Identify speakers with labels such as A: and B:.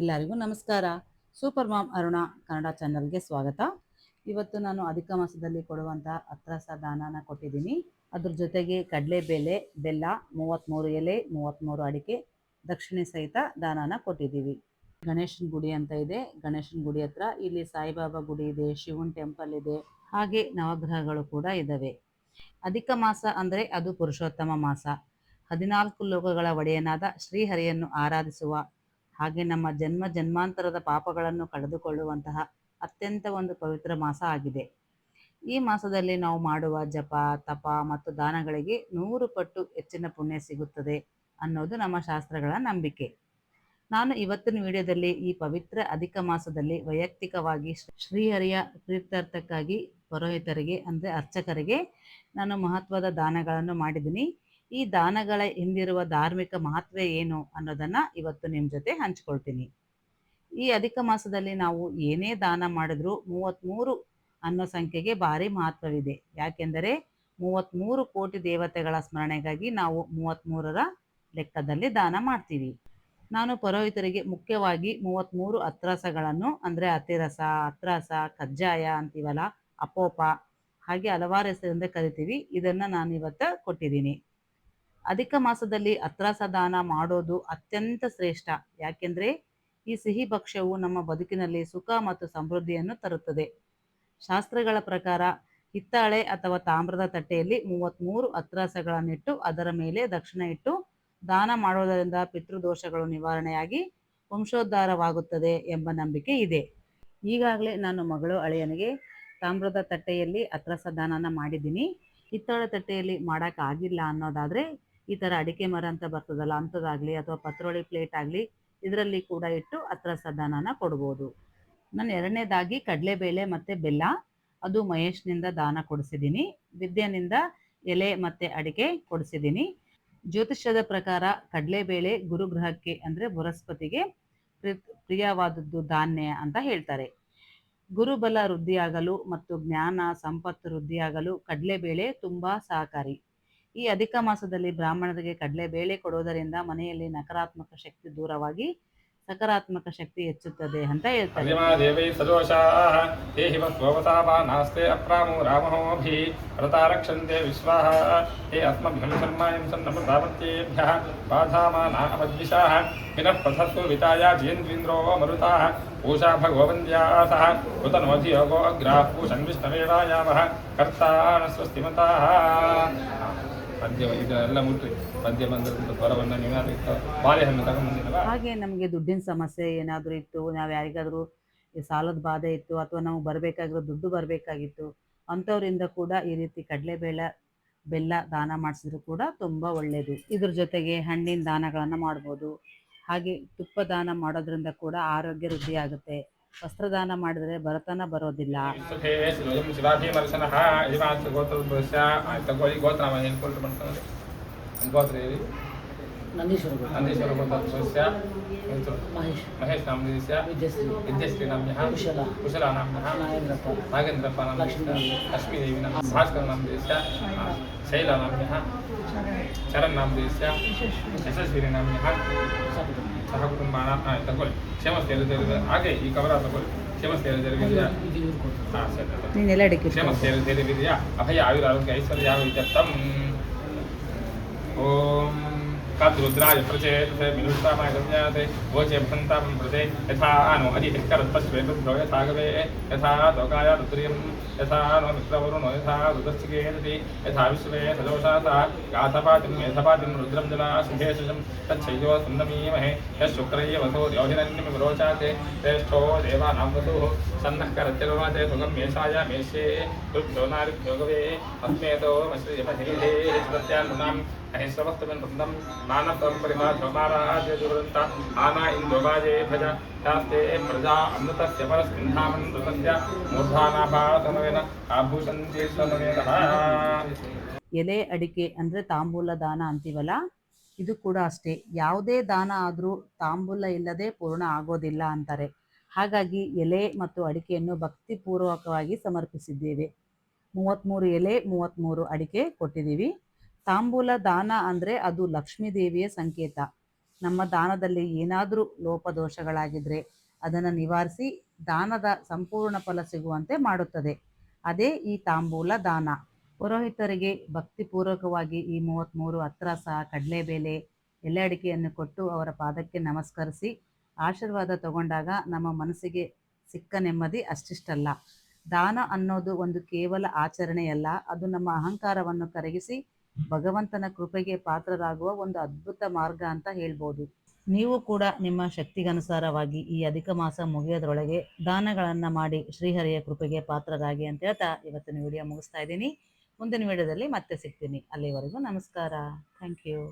A: ಎಲ್ಲರಿಗೂ ನಮಸ್ಕಾರ. Super ma'am Aruna Kannada ಚಾನಲ್ಗೆ ಸ್ವಾಗತ. ಇವತ್ತು ನಾನು ಅಧಿಕ ಮಾಸದಲ್ಲಿ ಕೊಡುವಂಥ ಅತ್ರಸ ದಾನನ ಕೊಟ್ಟಿದ್ದೀನಿ. ಅದ್ರ ಜೊತೆಗೆ ಕಡಲೆಬೇಳೆ, ಬೆಲ್ಲ, 33 ಎಲೆ, 33 ಅಡಿಕೆ, ದಕ್ಷಿಣೆ ಸಹಿತ ದಾನನ ಕೊಟ್ಟಿದ್ದೀವಿ. ಗಣೇಶನ ಗುಡಿ ಅಂತ ಇದೆ. ಗಣೇಶನ ಗುಡಿ ಹತ್ರ ಇಲ್ಲಿ ಸಾಯಿಬಾಬಾ ಗುಡಿ ಇದೆ, ಶಿವನ್ ಟೆಂಪಲ್ ಇದೆ, ಹಾಗೆ ನವಗ್ರಹಗಳು ಕೂಡ ಇದ್ದಾವೆ. ಅಧಿಕ ಮಾಸ ಅಂದರೆ ಅದು ಪುರುಷೋತ್ತಮ ಮಾಸ. 14 ಲೋಕಗಳ ಒಡೆಯನಾದ ಶ್ರೀಹರಿಯನ್ನು ಆರಾಧಿಸುವ ಹಾಗೆ ನಮ್ಮ ಜನ್ಮ ಜನ್ಮಾಂತರದ ಪಾಪಗಳನ್ನು ಕಳೆದುಕೊಳ್ಳುವಂತಹ ಅತ್ಯಂತ ಒಂದು ಪವಿತ್ರ ಮಾಸ ಆಗಿದೆ. ಈ ಮಾಸದಲ್ಲಿ ನಾವು ಮಾಡುವ ಜಪ, ತಪ ಮತ್ತು ದಾನಗಳಿಗೆ 100 ಪಟ್ಟು ಹೆಚ್ಚಿನ ಪುಣ್ಯ ಸಿಗುತ್ತದೆ ಅನ್ನೋದು ನಮ್ಮ ಶಾಸ್ತ್ರಗಳ ನಂಬಿಕೆ. ನಾನು ಇವತ್ತಿನ ವಿಡಿಯೋದಲ್ಲಿ ಈ ಪವಿತ್ರ ಅಧಿಕ ಮಾಸದಲ್ಲಿ ವೈಯಕ್ತಿಕವಾಗಿ ಶ್ರೀಹರಿಯ ಪ್ರೀತ್ಯರ್ಥಕ್ಕಾಗಿ ಪುರೋಹಿತರಿಗೆ ಅಂದರೆ ಅರ್ಚಕರಿಗೆ ನಾನು ಮಹತ್ವದ ದಾನಗಳನ್ನು ಮಾಡಿದ್ದೀನಿ. ಈ ದಾನಗಳ ಹಿಂದಿರುವ ಧಾರ್ಮಿಕ ಮಹತ್ವ ಏನು ಅನ್ನೋದನ್ನು ಇವತ್ತು ನಿಮ್ಮ ಜೊತೆ ಹಂಚ್ಕೊಳ್ತೀನಿ. ಈ ಅಧಿಕ ಮಾಸದಲ್ಲಿ ನಾವು ಏನೇ ದಾನ ಮಾಡಿದ್ರೂ 33 ಅನ್ನೋ ಸಂಖ್ಯೆಗೆ ಭಾರಿ ಮಹತ್ವವಿದೆ. ಯಾಕೆಂದರೆ 33 ಕೋಟಿ ದೇವತೆಗಳ ಸ್ಮರಣೆಗಾಗಿ ನಾವು 33ರ ಲೆಕ್ಕದಲ್ಲಿ ದಾನ ಮಾಡ್ತೀವಿ. ನಾನು ಪುರೋಹಿತರಿಗೆ ಮುಖ್ಯವಾಗಿ 33 ಅತ್ರಸಗಳನ್ನು ಅಂದರೆ ಅತಿರಸ, ಅತ್ರಸ, ಕಜ್ಜಾಯ ಅಂತೀವಲ್ಲ, ಅಪೋಪ, ಹಾಗೆ ಹಲವಾರು ಹೆಸರಿಂದ ಕರಿತೀವಿ. ಇದನ್ನು ನಾನು ಇವತ್ತು ಕೊಟ್ಟಿದ್ದೀನಿ. ಅಧಿಕ ಮಾಸದಲ್ಲಿ ಅತ್ರಸ ದಾನ ಮಾಡೋದು ಅತ್ಯಂತ ಶ್ರೇಷ್ಠ. ಯಾಕೆಂದರೆ ಈ ಸಿಹಿ ಭಕ್ಷ್ಯವು ನಮ್ಮ ಬದುಕಿನಲ್ಲಿ ಸುಖ ಮತ್ತು ಸಮೃದ್ಧಿಯನ್ನು ತರುತ್ತದೆ. ಶಾಸ್ತ್ರಗಳ ಪ್ರಕಾರ ಹಿತ್ತಾಳೆ ಅಥವಾ ತಾಮ್ರದ ತಟ್ಟೆಯಲ್ಲಿ 33 ಅತ್ರಸಗಳನ್ನಿಟ್ಟು ಅದರ ಮೇಲೆ ದಕ್ಷಿಣ ಇಟ್ಟು ದಾನ ಮಾಡೋದರಿಂದ ಪಿತೃದೋಷಗಳು ನಿವಾರಣೆಯಾಗಿ ವಂಶೋದ್ಧಾರವಾಗುತ್ತದೆ ಎಂಬ ನಂಬಿಕೆ ಇದೆ. ಈಗಾಗಲೇ ನಾನು ಮಗಳು ಅಳಿಯನಿಗೆ ತಾಮ್ರದ ತಟ್ಟೆಯಲ್ಲಿ ಅತ್ರಸ ದಾನನ ಮಾಡಿದ್ದೀನಿ. ಹಿತ್ತಾಳೆ ತಟ್ಟೆಯಲ್ಲಿ ಮಾಡೋಕ್ಕಾಗಿಲ್ಲ ಅನ್ನೋದಾದರೆ ಈ ಥರ ಅಡಿಕೆ ಮರ ಅಂತ ಬರ್ತದಲ್ಲ, ಅಂಥದ್ದಾಗಲಿ ಅಥವಾ ಪತ್ರೊಳಿ ಪ್ಲೇಟ್ ಆಗಲಿ ಇದರಲ್ಲಿ ಕೂಡ ಇಟ್ಟು ಅತ್ರಸ ದಾನನ ಕೊಡ್ಬೋದು. ನಾನು ಎರಡನೇದಾಗಿ ಕಡಲೆಬೇಳೆ ಮತ್ತು ಬೆಲ್ಲ, ಅದು ಮಹೇಶ್ನಿಂದ ದಾನ ಕೊಡಿಸಿದ್ದೀನಿ. ವಿದ್ಯೆನಿಂದ ಎಲೆ ಮತ್ತು ಅಡಿಕೆ ಕೊಡಿಸಿದ್ದೀನಿ. ಜ್ಯೋತಿಷ್ಯದ ಪ್ರಕಾರ ಕಡಲೆಬೇಳೆ ಗುರುಗ್ರಹಕ್ಕೆ ಅಂದರೆ ಬೃಹಸ್ಪತಿಗೆ ಪ್ರಿಯವಾದದ್ದು ಧಾನ್ಯ ಅಂತ ಹೇಳ್ತಾರೆ. ಗುರುಬಲ ವೃದ್ಧಿಯಾಗಲು ಮತ್ತು ಜ್ಞಾನ ಸಂಪತ್ತು ವೃದ್ಧಿಯಾಗಲು ಕಡಲೆಬೇಳೆ ತುಂಬ ಸಹಕಾರಿ. ಈ ಅಧಿಕ ಮಾಸದಲ್ಲಿ ಬ್ರಾಹ್ಮಣರಿಗೆ ಕಡಲೆಬೇಳೆ ಕೊಡುವುದರಿಂದ ಮನೆಯಲ್ಲಿ ನಕಾರಾತ್ಮಕ ಶಕ್ತಿ ದೂರವಾಗಿ ಸಕಾರಾತ್ಮಕ ಶಕ್ತಿ ಹೆಚ್ಚುತ್ತದೆ ಅಂತ ಹೇಳ್ತಾರೆ.
B: पूषा भगवन्द्यासः उतनोधियोगो अग्राः पूषन् विष्णवेवायामः कर्ताः स्वस्तिमताः ಪದ್ಯ ಇದೆಲ್ಲ ಮುಟ್ರಿ ಪದ್ಯ ಬಂದಿರೋಂಥ ಸ್ವರವನ್ನು ನೀವೇನಾದರೂ ಬಾಳೆಹಣ್ಣು ತಗೊಂಡ್ಬಂದಿಲ್ಲ.
A: ಹಾಗೆ ನಮಗೆ ದುಡ್ಡಿನ ಸಮಸ್ಯೆ ಏನಾದರೂ ಇತ್ತು, ನಾವು ಯಾರಿಗಾದರೂ ಸಾಲದ ಬಾಧೆ ಇತ್ತು ಅಥವಾ ನಮಗೆ ಬರಬೇಕಾಗಿರೋ ದುಡ್ಡು ಬರಬೇಕಾಗಿತ್ತು, ಅಂಥವರಿಂದ ಕೂಡ ಈ ರೀತಿ ಕಡಲೆಬೇಳೆ ಬೆಲ್ಲ ದಾನ ಮಾಡಿಸಿದ್ರು ಕೂಡ ತುಂಬ ಒಳ್ಳೆಯದು. ಇದ್ರ ಜೊತೆಗೆ ಹಣ್ಣಿನ ದಾನಗಳನ್ನು ಮಾಡ್ಬೋದು. ಹಾಗೆ ತುಪ್ಪ ದಾನ ಮಾಡೋದ್ರಿಂದ ಕೂಡ ಆರೋಗ್ಯ ವೃದ್ಧಿ ಆಗುತ್ತೆ. ವಸ್ತ್ರದಾನ ಮಾಡಿದರೆ ಬಡತನ ಬರೋದಿಲ್ಲ.
B: ನಂದೀಶ್ವರ ಗೋತ್ರस्य ಮಹೇಶ್ ನಾಮಧೇಯस्य ವಿದ್ಯಶ್ರೀ ನಾಮ್ಯಃ ಕುಶಲ ನಾಮ್ಯಃ ನಾಗೇಂದ್ರಪ್ಪ ನಾಮಧೇಯस्य ಲಕ್ಷ್ಮೀದೇವಿ ಭಾಸ್ಕರ ನಾಮಧೇಯस्य ಶೈಲ ನಾಮ್ಯಃ ಶರಣ್ ನಾಮಧೇಯस्य ಯಶಸ್ವಿನಿ ನಾಮ್ಯಃ ಸಹ ಕುಟುಂಬಾನಾಂ ತಗೊಳ್ಳಿ. ಕ್ಷೇಮಸ್ಥೈರ್ಯ ಹಾಗೆ ಈ ಕವರ ತಗೊಳ್ಳಿ. ಕ್ಷೇಮಸ್ಥೈರ್ಯ ಕ್ಷೇಮಸ್ಥೈರ್ಯ ಅಭಯ ಆಯುರ ಆರೋಗ್ಯ ಐಶ್ವರ್ಯ ವಿದ್ಯರ್ಥಂ. ಓಂ काद्रुद्राय प्रचेतसे मिनुष्टामाय गम्याते वोचे भ्रन्तां प्रते यथा नो अधिकरत्पश्वेतद्रो यथा गवे यथा लोकाय रुद्रियं यथा नो मित्रवरुणो यथा रुद्रश्चिकेतति यथा विश्वे सजोषासा गाथपातिं यथपातिं रुद्रं जला शुभेशं तच्छय्यो सुन्दमीमहे यशुक्रय्यवसो योजनन्यं विरोचाते श्रेष्ठो देवानां वसुः सन्नः करत्यरुणाते सुगं मेषाय मेष्ये रुद्रो नारिभ्यो गवे अस्मेतो मश्रियमहेधे सत्यान्नां अहिंसवस्तुमेन वृन्दं नानपरं परिमाधमाराज्य दुरन्त आना इन्दोगाजे भज शास्ते प्रजा अमृतस्य परस्मिन्धामनृतस्य मूर्धानाभासनवेन आभूषन्ति स्वनवेनः.
A: ಎಲೆ ಅಡಿಕೆ ಅಂದರೆ ತಾಂಬೂಲ ದಾನ ಅಂತೀವಲ್ಲ, ಇದು ಕೂಡ ಅಷ್ಟೇ. ಯಾವುದೇ ದಾನ ಆದರೂ ತಾಂಬೂಲ ಇಲ್ಲದೆ ಪೂರ್ಣ ಆಗೋದಿಲ್ಲ ಅಂತಾರೆ. ಹಾಗಾಗಿ ಎಲೆ ಮತ್ತು ಅಡಿಕೆಯನ್ನು ಭಕ್ತಿಪೂರ್ವಕವಾಗಿ ಸಮರ್ಪಿಸಿದ್ದೇವೆ. 33 ಎಲೆ 33 ಅಡಿಕೆ ಕೊಟ್ಟಿದ್ದೀವಿ. ತಾಂಬೂಲ ದಾನ ಅಂದರೆ ಅದು ಲಕ್ಷ್ಮೀ ದೇವಿಯ ಸಂಕೇತ. ನಮ್ಮ ದಾನದಲ್ಲಿ ಏನಾದರೂ ಲೋಪದೋಷಗಳಾಗಿದ್ದರೆ ಅದನ್ನು ನಿವಾರಿಸಿ ದಾನದ ಸಂಪೂರ್ಣ ಫಲ ಸಿಗುವಂತೆ ಮಾಡುತ್ತದೆ. ಅದೇ ಈ ತಾಂಬೂಲ ದಾನ. ಪುರೋಹಿತರಿಗೆ ಭಕ್ತಿಪೂರ್ವಕವಾಗಿ ಈ 33 ಅತ್ರಸ, ಕಡಲೆಬೇಳೆ, ಎಲೆ ಅಡಿಕೆಯನ್ನು ಕೊಟ್ಟು ಅವರ ಪಾದಕ್ಕೆ ನಮಸ್ಕರಿಸಿ ಆಶೀರ್ವಾದ ತಗೊಂಡಾಗ ನಮ್ಮ ಮನಸ್ಸಿಗೆ ಸಿಕ್ಕ ನೆಮ್ಮದಿ ಅಷ್ಟಿಷ್ಟಲ್ಲ. ದಾನ ಅನ್ನೋದು ಒಂದು ಕೇವಲ ಆಚರಣೆಯಲ್ಲ, ಅದು ನಮ್ಮ ಅಹಂಕಾರವನ್ನು ಕರಗಿಸಿ ಭಗವಂತನ ಕೃಪೆಗೆ ಪಾತ್ರರಾಗುವ ಒಂದು ಅದ್ಭುತ ಮಾರ್ಗ ಅಂತ ಹೇಳ್ಬೋದು. ನೀವು ಕೂಡ ನಿಮ್ಮ ಶಕ್ತಿಗನುಸಾರವಾಗಿ ಈ ಅಧಿಕ ಮಾಸ ಮುಗಿಯೋದ್ರೊಳಗೆ ದಾನಗಳನ್ನು ಮಾಡಿ ಶ್ರೀಹರಿಯ ಕೃಪೆಗೆ ಪಾತ್ರರಾಗಿ ಅಂತ ಹೇಳ್ತಾ ಇವತ್ತಿನ ವಿಡಿಯೋ ಮುಗಿಸ್ತಾ ಇದ್ದೀನಿ. ಮುಂದಿನ ವಿಡಿಯೋದಲ್ಲಿ ಮತ್ತೆ ಸಿಗ್ತೀನಿ. ಅಲ್ಲಿವರೆಗೂ ನಮಸ್ಕಾರ. Thank you.